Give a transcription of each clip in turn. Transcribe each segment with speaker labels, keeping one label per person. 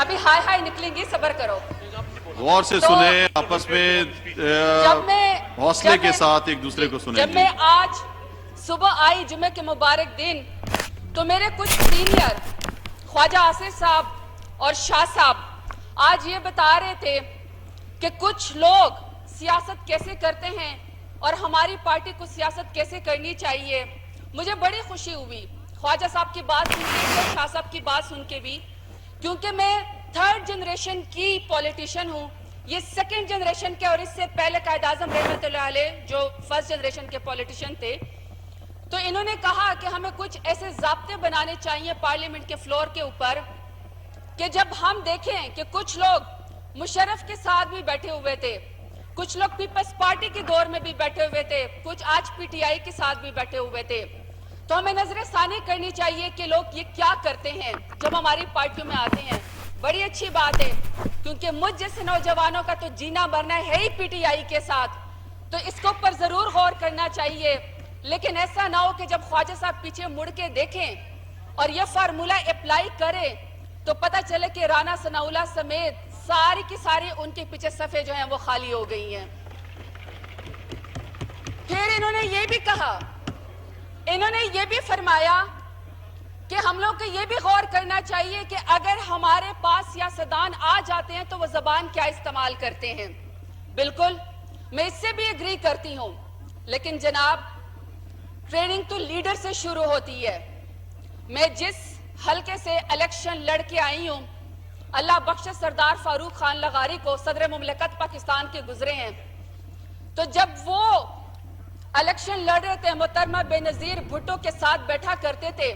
Speaker 1: ابھی high high نکلیں گی, صبر کرو.
Speaker 2: غور سے سنیں, آپس میں حوصلے کے ساتھ ایک دوسرے کو سنیں.
Speaker 1: جب میں آج صبح آئی جمعہ کے مبارک دن, تو میرے کچھ سینئر خواجہ آصف صاحب اور شاہ صاحب آج یہ بتا رہے تھے کہ کچھ لوگ سیاست کیسے کرتے ہیں اور ہماری پارٹی کو سیاست کیسے کرنی چاہیے. مجھے بڑی خوشی ہوئی خواجہ صاحب کی بات سن کے اور شاہ صاحب کی بات سن کے بھی, کیونکہ میں تھرڈ جنریشن کی پولیٹیشین ہوں, یہ سیکنڈ جنریشن کے, اور اس سے پہلے قائد اعظم رحمت اللہ علیہ جو فرسٹ جنریشن کے پولیٹیشین تھے. تو انہوں نے کہا کہ ہمیں کچھ ایسے ضابطے بنانے چاہیے پارلیمنٹ کے فلور کے اوپر کہ جب ہم دیکھیں کہ کچھ لوگ مشرف کے ساتھ بھی بیٹھے ہوئے تھے, کچھ لوگ پیپلز پارٹی کے دور میں بھی بیٹھے ہوئے تھے, کچھ آج پی ٹی آئی کے ساتھ بھی بیٹھے ہوئے تھے, تو ہمیں نظر ثانی کرنی چاہیے کہ لوگ یہ کیا کرتے ہیں جب ہماری پارٹیوں میں آتے ہیں. بڑی اچھی بات ہے, کیونکہ مجھ جیسے نوجوانوں کا تو جینا مرنا ہے ہی پی ٹی آئی کے ساتھ, تو اس کے اوپر ضرور غور کرنا چاہیے. لیکن ایسا نہ ہو کہ جب خواجہ صاحب پیچھے مڑ کے دیکھیں اور یہ فارمولہ اپلائی کرے تو پتہ چلے کہ رانا ثناء اللہ سمیت ساری کی ساری ان کے پیچھے صفحے جو ہیں وہ خالی ہو گئی ہیں. پھر انہوں نے یہ بھی کہا, انہوں نے یہ بھی فرمایا کہ ہم لوگ کو یہ بھی غور کرنا چاہیے کہ اگر ہمارے پاس سیاستدان آ جاتے ہیں تو وہ زبان کیا استعمال کرتے ہیں. بالکل میں اس سے بھی ایگری کرتی ہوں, لیکن جناب ٹریننگ تو لیڈر سے شروع ہوتی ہے. میں جس حلقے سے الیکشن لڑ کے آئی ہوں, اللہ بخش سردار فاروق خان لغاری کو صدر مملکت پاکستان کے گزرے ہیں, تو جب وہ الیکشن لڑ رہے تھے محترمہ بے نظیر بھٹو کے ساتھ بیٹھا کرتے تھے,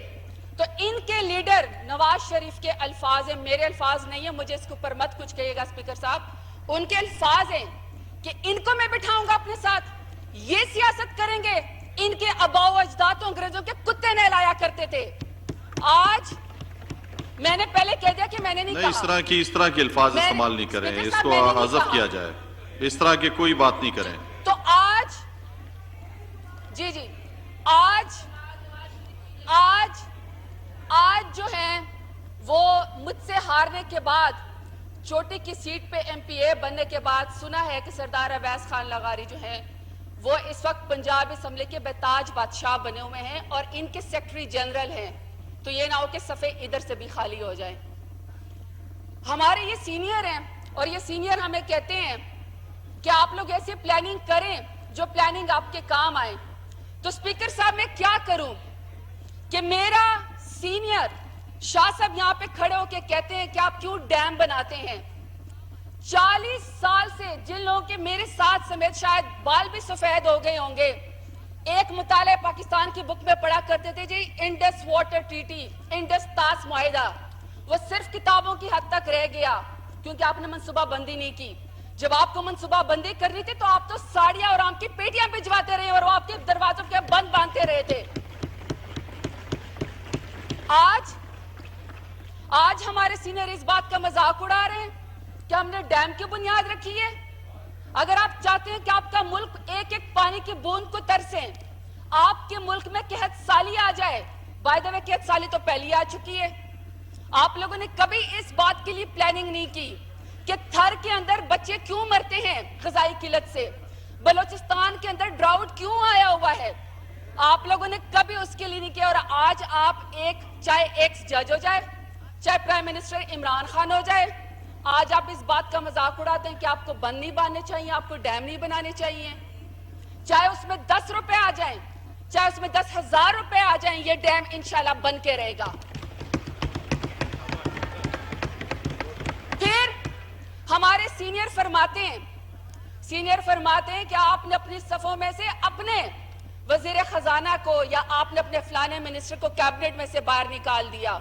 Speaker 1: تو ان کے لیڈر نواز شریف کے الفاظ ہیں, میرے الفاظ نہیں ہیں, مجھے اس کے اوپر مت کچھ کہیے گا اسپیکر صاحب, ان کے الفاظ ہیں کہ ان کو میں بٹھاؤں گا اپنے ساتھ, یہ سیاست کریں گے, ان کے آباء و اجداد انگریزوں کے کتے نہلایا کرتے تھے. آج میں نے پہلے کہہ دیا کہ میں نے نہیں کہا,
Speaker 2: اس طرح کے الفاظ استعمال نہیں کریں, اس کو حذف کیا جائے, اس طرح کی کوئی بات نہیں کریں.
Speaker 1: تو آج جی آج جو ہیں وہ مجھ سے ہارنے کے بعد چوٹی کی سیٹ پہ ایم پی اے بننے کے بعد سنا ہے کہ سردار اویس خان لغاری جو ہیں وہ اس وقت پنجاب اسمبلی کے بیتاج بادشاہ بنے ہوئے ہیں اور ان کے سیکرٹری جنرل ہیں, تو یہ نہ ہو کہ صفحے ادھر سے بھی خالی ہو جائیں. ہمارے یہ سینئر ہیں اور یہ سینئر ہمیں کہتے ہیں کہ آپ لوگ ایسی پلاننگ کریں جو پلاننگ آپ کے کام آئے. تو اسپیکر صاحب میں کیا کروں کہ میرا سینئر شاہ صاحب یہاں پہ کھڑے ہو کے کہتے ہیں کہ آپ کیوں ڈیم بناتے ہیں. 40 سال سے جن لوگوں کے میرے ساتھ سمیت شاید بال بھی سفید ہو گئے ہوں گے, ایک مطالعہ پاکستان کی بک میں پڑھا کرتے تھے جی, انڈس واٹر ٹریٹی, انڈس طاس معاہدہ, وہ صرف کتابوں کی حد تک رہ گیا کیونکہ آپ نے منصوبہ بندی نہیں کی. جب آپ کو منصوبہ بندی کرنی تھی تو آپ تو ساڑیاں اور آم کی پیٹیاں بھجواتے رہے اور وہ آپ کے دروازوں کے بند باندھتے رہے تھے. آج ہمارے سینئر اس بات کا مذاق اڑا رہے ہیں کہ ہم نے ڈیم کی بنیاد رکھی ہے. اگر آپ چاہتے ہیں کہ آپ کا ملک ایک ایک پانی کی بوند کو ترسیں, آپ کے ملک میں قحط سالی آ جائے, بائی دا وے قحط سالی تو پہلی آ چکی ہے. آپ لوگوں نے کبھی اس بات کے لیے پلاننگ نہیں کی کہ تھر کے اندر بچے کیوں مرتے ہیں غذائی قلت سے, بلوچستان کے اندر ڈراؤٹ کیوں آیا ہوا ہے, آپ لوگوں نے کبھی اس کے لیے نہیں کیا. اور آج آپ چاہے ایکس جج ہو جائے, چاہے پرائم منسٹر عمران خان ہو جائے, آج آپ اس بات کا مذاق اڑاتے ہیں کہ آپ کو بند نہیں باندھنے چاہیے, آپ کو ڈیم نہیں بنانے چاہیے. چاہے اس میں 10 روپے آ جائیں, چاہے اس میں 10,000 روپے آ جائیں, یہ ڈیم انشاءاللہ بن کے رہے گا. پھر ہمارے سینئر فرماتے ہیں کہ آپ نے اپنی صفوں میں سے اپنے وزیر خزانہ کو یا آپ نے اپنے فلانے منسٹر کو کیبنٹ میں سے باہر نکال دیا,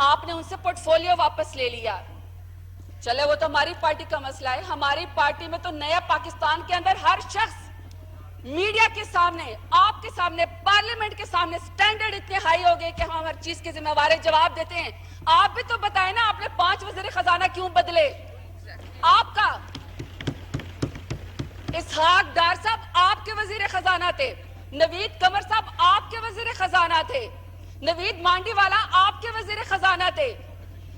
Speaker 1: آپ نے ان سے پورٹ فولیو واپس لے لیا. چلے وہ تو ہماری پارٹی کا مسئلہ ہے. ہماری پارٹی میں تو نیا پاکستان کے اندر ہر شخص میڈیا کے سامنے, آپ کے سامنے, پارلیمنٹ کے سامنے سٹینڈرڈ اتنے ہائی ہو گئے کہ ہم ہر چیز کے ذمہ وار جواب دیتے ہیں. آپ بھی تو بتائیں نا, آپ نے 5 وزیر خزانہ کیوں بدلے؟ آپ کا اسحاق ڈار صاحب آپ کے وزیر خزانہ تھے, نوید قمر صاحب آپ کے وزیر خزانہ تھے, نوید مانڈی والا آپ کے وزیر خزانہ تھے,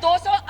Speaker 1: 200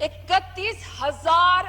Speaker 1: 31,000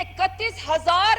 Speaker 1: 31,000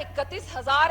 Speaker 1: 31,000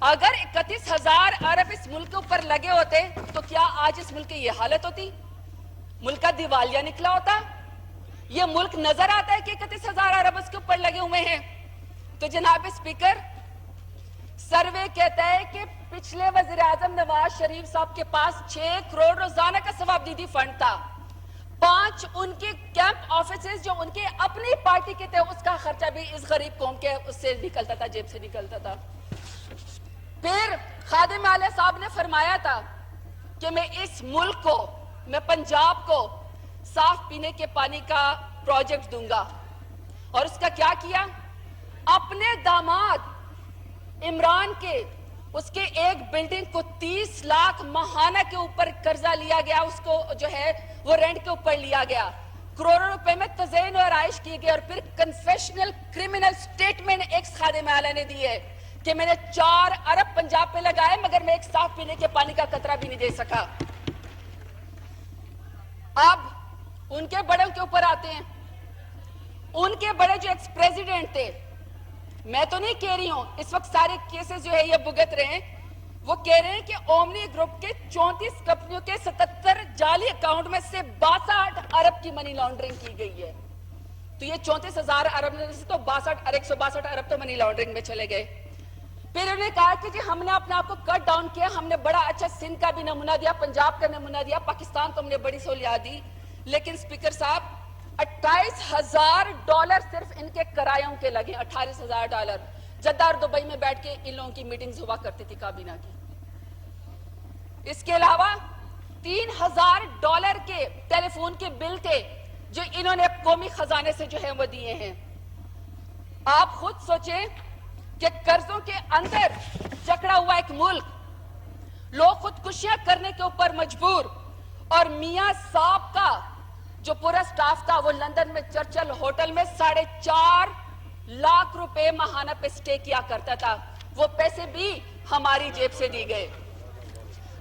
Speaker 1: اگر 31,000 ارب اس ملک کے اوپر لگے ہوتے تو کیا آج اس ملک کی یہ حالت ہوتی؟ ملک کا دیوالیہ نکلا ہوتا؟ یہ ملک نظر آتا ہے کہ 31,000 ارب اس کے اوپر لگے ہوئے ہیں؟ تو جناب اسپیکر، سروے کہتا ہے کہ پچھلے وزیر اعظم نواز شریف صاحب کے پاس 6 کروڑ روزانہ کا ثوابدیدی فنڈ تھا. 5 ان کے کیمپ آفیسز جو ان کے اپنی پارٹی کے تھے، اس کا خرچہ بھی اس غریب قوم کے اس سے نکلتا تھا، جیب سے نکلتا تھا. پھر خادم اعلی صاحب نے فرمایا تھا کہ میں اس ملک کو، میں پنجاب کو صاف پینے کے پانی کا پروجیکٹ دوں گا. اور اس کا کیا کیا؟ اپنے داماد عمران کے اس کے ایک بلڈنگ کو 30 لاکھ ماہانہ کے اوپر قرضہ لیا گیا، اس کو جو ہے وہ رینٹ کے اوپر لیا گیا، کروڑوں روپے میں تزئین و آرائش کی گئی. اور پھر کنفیشنل کرمنل سٹیٹمنٹ ایک خادم اعلی نے دی ہے کہ میں نے 4 ارب پنجاب پہ لگائے مگر میں ایک صاف پینے کے پانی کا قطرہ بھی نہیں دے سکا. اب ان کے بڑے کے اوپر آتے ہیں. ان کے بڑے جو ایکس پریزیڈنٹ تھے، میں تو نہیں کہہ رہی ہوں، اس وقت سارے کیسز جو ہے یہ بھگت رہے ہیں، وہ کہہ رہے ہیں کہ اومنی گروپ کے 34 کمپنیوں کے 77 جعلی اکاؤنٹ میں سے 62 ارب کی منی لانڈرنگ کی گئی ہے. تو یہ 34,000 ارب میں سے تو 162 ارب تو منی لانڈرنگ میں چلے گئے. پھر انہوں نے کہا کہ جی ہم نے اپنے آپ کو کٹ ڈاؤن کیا، ہم نے بڑا اچھا سندھ کا بھی نمونہ دیا، پنجاب کا نمونہ دیا، پاکستان کو ہم نے بڑی سہولیات دی. لیکن اسپیکر صاحب، $28,000 صرف ان کے کرایوں کے لگے. $28,000 جدہ اور دبئی میں بیٹھ کے ان لوگوں کی میٹنگز ہوا کرتی تھی کابینہ کی. اس کے علاوہ $3,000 کے ٹیلی فون کے بل تھے جو انہوں نے قومی خزانے سے جو ہے وہ دیے ہیں. آپ خود سوچیں کہ قرضوں کے اندر جکڑا ہوا ایک ملک، لوگ خودکشیاں کرنے کے اوپر مجبور، اور میاں صاحب کا جو پورا سٹاف تھا وہ لندن میں چرچل ہوٹل میں 4.5 لاکھ روپے ماہانہ پہ سٹے کیا کرتا تھا. وہ پیسے بھی ہماری جیب سے دی گئے.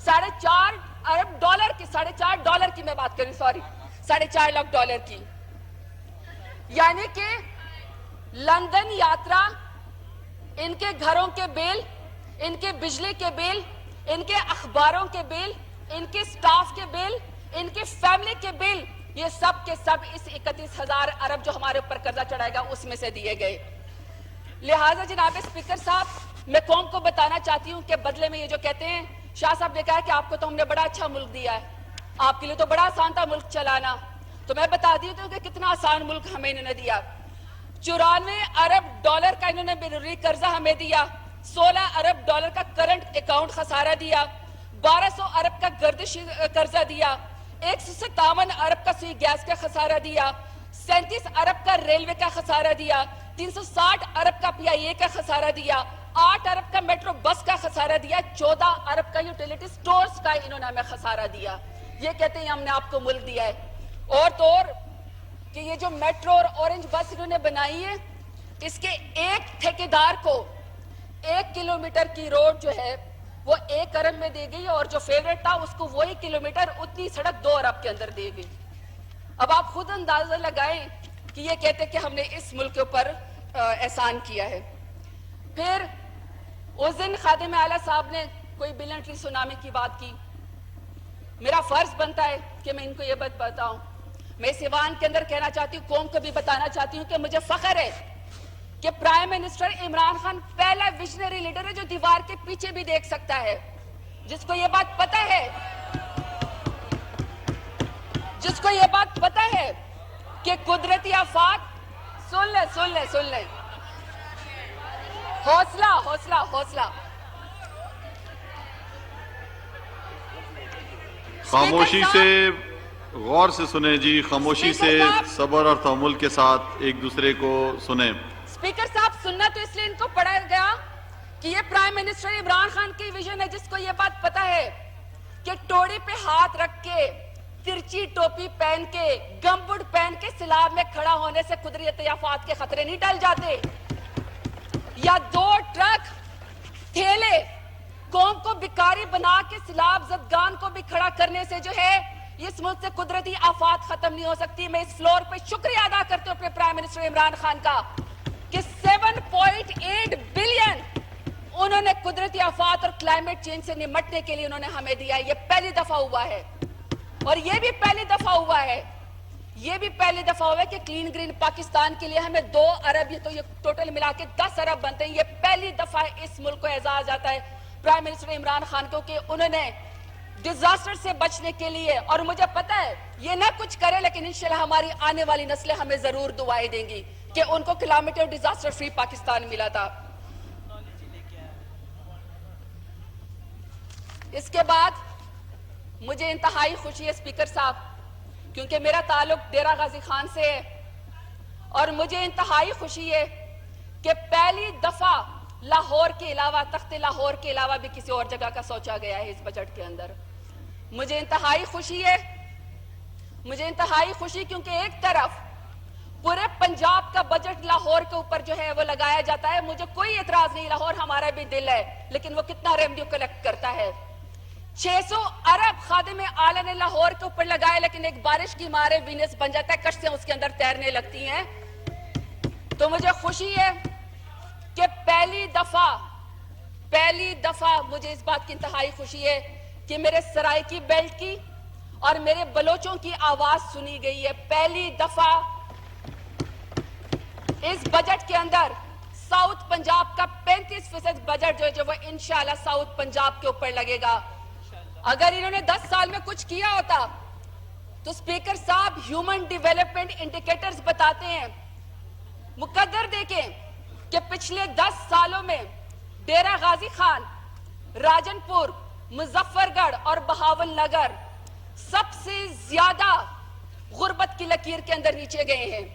Speaker 1: $4.5 ارب کی، $4.5 کی میں بات کریں، سوری، $4.5 لاکھ کی. یعنی کہ لندن یاترا، ان کے گھروں کے بل، ان کے بجلی کے بل، ان کے اخباروں کے بل، ان کے سٹاف کے بل، ان کے فیملی کے بل، یہ سب کے سب اس 31,000 ارب جو ہمارے اوپر قرضہ چڑھائے گا اس میں سے دیے گئے. لہٰذا جناب اسپیکر صاحب، میں قوم کو بتانا چاہتی ہوں کہ بدلے میں یہ جو کہتے ہیں، شاہ صاحب نے کہا کہ آپ کو تو ہم نے بڑا اچھا ملک دیا ہے، آپ کے لیے تو بڑا آسان تھا ملک چلانا. تو میں بتا دیتی ہوں کہ کتنا آسان ملک ہمیں انہوں نے دیا. $94 ارب کا انہوں نے بیرونی قرضہ ہمیں دیا، $16 ارب کا کرنٹ اکاؤنٹ خسارہ دیا، 1200 ارب کا گردشی قرضہ دیا، 157 ارب کا سوئی گیس کا خسارہ دیا، 37 ارب کا ریلوے کا خسارہ دیا، 360 ارب کا PIA کا خسارہ دیا، 8 ارب کا میٹرو بس کا خسارہ دیا، 14 ارب کا یوٹیلیٹی سٹورز کا انہوں نے ہمیں خسارہ دیا. یہ کہتے ہیں ہم نے آپ کو ملک دیا ہے. اور تو اور کہ یہ جو میٹرو اور اورنج بس انہوں نے بنائی ہے، اس کے ایک ٹھیکیدار کو 1 کلومیٹر کی روڈ جو ہے وہ 1 ارب میں دے گئی، اور جو فیوریٹ تھا اس کو وہی کلومیٹر اتنی سڑک 2 ارب کے اندر دے گئی. اب آپ خود اندازہ لگائیں کہ یہ کہتے کہ ہم نے اس ملک کے اوپر احسان کیا ہے. پھر اس دن خادم اعلیٰ صاحب نے کوئی ملٹری سونامی کی بات کی. میرا فرض بنتا ہے کہ میں ان کو یہ بات بتاؤں. میں اس ایوان کے اندر کہنا چاہتی ہوں، قوم کو بھی بتانا چاہتی ہوں کہ مجھے فخر ہے کہ پرائم منسٹر عمران خان پہلا ویژنری لیڈر ہے جو دیوار کے پیچھے بھی دیکھ سکتا ہے، جس کو یہ بات پتہ ہے، جس کو یہ بات پتہ ہے کہ قدرتی آفات، سن لیں حوصلہ
Speaker 2: خاموشی سے غور سے سنیں جی، خاموشی سے صبر اور تحمل کے ساتھ ایک دوسرے کو سنیں.
Speaker 1: اسپیکر صاحب، سننا تو اس لیے ان کو پڑھا گیا کہ یہ پرائم منسٹر عمران خان کی ویژن ہے، جس کو یہ بات پتہ ہے کہ ٹوڑی پہ ہاتھ رکھ کے، ترچی ٹوپی پہن کے، گمبٹ پہن کے سیلاب میں کھڑا ہونے سے قدرتی آفات کے خطرے نہیں ٹل جاتے، یا 2 ٹرک تھیلے قوم کو بیکاری بنا کے سیلاب زدگان کو بھی کھڑا کرنے سے جو ہے اس ملک سے قدرتی آفات ختم نہیں ہو سکتی. میں اس فلور پہ شکریہ ادا کرتے ہوں اپنے پرائم منسٹر عمران خان کا کہ 7.8 بلین انہوں نے قدرتی آفات اور کلائمیٹ چینج سے نمٹنے کے لیے انہوں نے ہمیں دیا ہے. یہ پہلی دفعہ ہوا ہے اور یہ بھی پہلی دفعہ ہوا ہے کہ کلین گرین پاکستان کے لیے ہمیں 2 ارب, یہ تو یہ ٹوٹل ملا کے 10 ارب بنتے ہیں. یہ پہلی دفعہ اس ملک کو اعزاز آتا ہے پرائم منسٹر عمران خان کو کہ انہوں نے ڈیزاسٹر سے بچنے کے لیے, اور مجھے پتا ہے یہ نہ کچھ کرے لیکن انشاءاللہ ہماری آنے والی نسلیں ہمیں ضرور دعائیں دیں گی کہ ان کو کلائمیٹ اور ڈیزاسٹر فری پاکستان ملا تھا. اس کے بعد مجھے انتہائی خوشی ہے اسپیکر صاحب, کیونکہ میرا تعلق ڈیرہ غازی خان سے ہے, اور مجھے انتہائی خوشی ہے کہ پہلی دفعہ لاہور کے علاوہ, تخت لاہور کے علاوہ بھی کسی اور جگہ کا سوچا گیا ہے اس بجٹ کے اندر. مجھے انتہائی خوشی کیونکہ ایک طرف پورے پنجاب کا بجٹ لاہور کے اوپر جو ہے وہ لگایا جاتا ہے. مجھے کوئی اعتراض نہیں, لاہور ہمارا بھی دل ہے, لیکن وہ کتنا ریونیو کلیکٹ کرتا ہے. 600 ارب خادم اعلیٰ نے لاہور کے اوپر لگائے, لیکن ایک بارش کی مارے وینس بن جاتا ہے, کشتیاں اس کے اندر تیرنے لگتی ہیں. تو مجھے خوشی ہے کہ پہلی دفعہ مجھے اس بات کی انتہائی خوشی ہے کہ میرے سرائکی بیلٹ کی اور میرے بلوچوں کی آواز سنی گئی ہے. پہلی دفعہ اس بجٹ کے اندر ساؤتھ پنجاب کا 35% بجٹ جو وہ انشاءاللہ ساؤتھ پنجاب کے اوپر لگے گا. اگر انہوں نے 10 سال میں کچھ کیا ہوتا تو اسپیکر صاحب ہیومن ڈیولپمنٹ انڈیکیٹرز بتاتے ہیں, مقدر دیکھیں کہ پچھلے 10 سالوں میں ڈیرہ غازی خان, راجن پور, مظفر گڑھ اور بہاول نگر سب سے زیادہ غربت کی لکیر کے اندر نیچے گئے ہیں.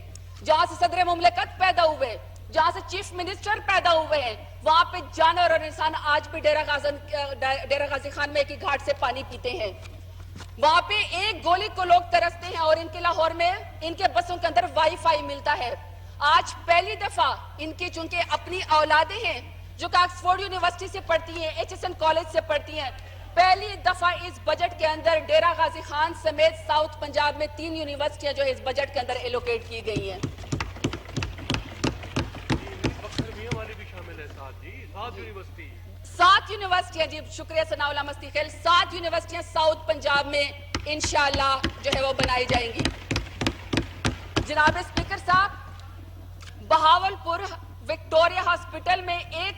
Speaker 1: جہاں سے صدر مملکت پیدا ہوئے, جہاں سے چیف منسٹر پیدا ہوئے ہیں, وہاں پہ جانور اور انسان آج بھی ڈیرہ غازی خان میں ایک ہی گھاٹ سے پانی پیتے ہیں. وہاں پہ ایک گولی کو لوگ ترستے ہیں, اور ان کے لاہور میں ان کے بسوں کے اندر وائی فائی ملتا ہے. آج پہلی دفعہ ان کی چونکہ اپنی اولادیں ہیں جو کہ آکسفورڈ یونیورسٹی سے پڑھتی ہیں, ایچ ایس این کالج سے پڑھتی ہیں, پہلی دفعہ اس بجٹ کے اندر ڈیرہ غازی خان سمیت ساؤتھ پنجاب میں 3 یونیورسٹیاں جو اس بجٹ کے اندر ایلوکیٹ کی گئی ہیں. 7 یونیورسٹیاں, جی شکریہ ثناء اللہ مستی خیل, 7 یونیورسٹیاں ساؤتھ پنجاب میں انشاءاللہ جو ہے وہ بنائی جائیں گی. جناب اسپیکر صاحب, بہاول پور وکٹوریا ہاسپٹل میں ایک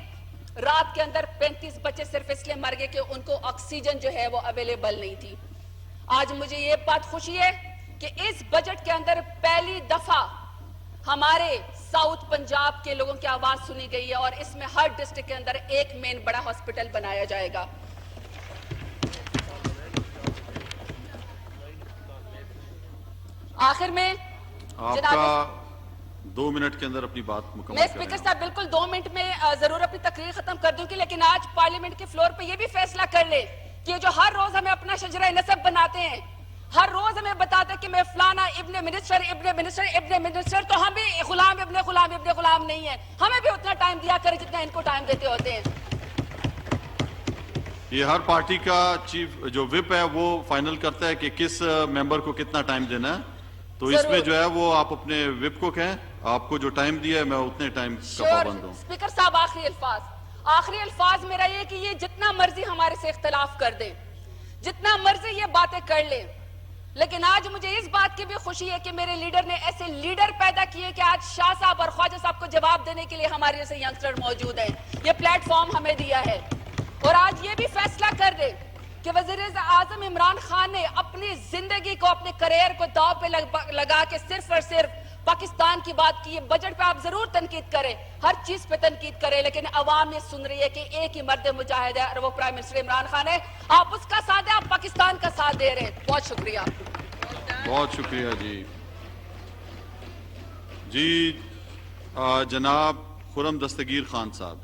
Speaker 1: رات کے اندر 35 بچے صرف اس لیے مر گئے کہ ان کو آکسیجن جو ہے وہ اویلیبل نہیں تھی. آج مجھے یہ بات خوشی ہے کہ اس بجٹ کے اندر پہلی دفعہ ہمارے ساؤتھ پنجاب کے لوگوں کی آواز سنی گئی ہے, اور اس میں ہر ڈسٹرکٹ کے اندر ایک مین بڑا ہاسپٹل بنایا جائے گا. آخر میں
Speaker 2: آپ کا 2 منٹ کے اندر اپنی بات مکمل
Speaker 1: میں اسپیکر صاحب بالکل 2 منٹ میں ضرور اپنی تقریر ختم کر دوں گی, لیکن آج پارلیمنٹ کے فلور پہ یہ بھی فیصلہ کر لے کہ جو ہر روز ہمیں اپنا شجرہ نسب بناتے ہیں, ہر روز ہمیں بتاتے ہیں کہ میں فلانا ابن منسٹر, تو ہم بھی غلام نہیں ہیں, ہمیں بھی اتنا ٹائم دیا کریں جتنا ان کو ٹائم دیتے ہوتے ہیں.
Speaker 2: یہ ہر پارٹی کا چیف جو وپ ہے وہ فائنل کرتا ہے کہ کس ممبر کو کتنا ٹائم دینا ہے, تو اس میں جو ہے وہ آپ اپنے وپ کو کہیں, آپ کو جو ٹائم دیا ہے میں اتنے ٹائم کا پابند ہوں.
Speaker 1: اسپیکر صاحب آخری الفاظ میرا یہ کہ یہ جتنا مرضی ہمارے سے اختلاف کر دیں, جتنا مرضی یہ باتیں کر لیں, لیکن آج مجھے اس بات کی بھی خوشی ہے کہ میرے لیڈر نے ایسے لیڈر پیدا کیے کہ آج شاہ صاحب اور خواجہ صاحب کو جواب دینے کے لیے ہمارے جیسے ینگسٹر موجود ہیں. یہ پلیٹ فارم ہمیں دیا ہے, اور آج یہ بھی فیصلہ کر دے کہ وزیر اعظم عمران خان نے اپنی زندگی کو, اپنے کریئر کو داؤ پہ لگا کے صرف اور صرف پاکستان کی بات کی. بجٹ پہ آپ ضرور تنقید کریں, ہر چیز پہ تنقید کریں, لیکن عوام یہ سن رہی ہے کہ ایک ہی مرد مجاہد ہے اور وہ پرائم منسٹر عمران خان ہے. آپ اس کا ساتھ دیں, آپ پاکستان کا ساتھ دے رہے ہیں. بہت شکریہ.
Speaker 2: بہت شکریہ جی. جناب خرم دستگیر خان صاحب.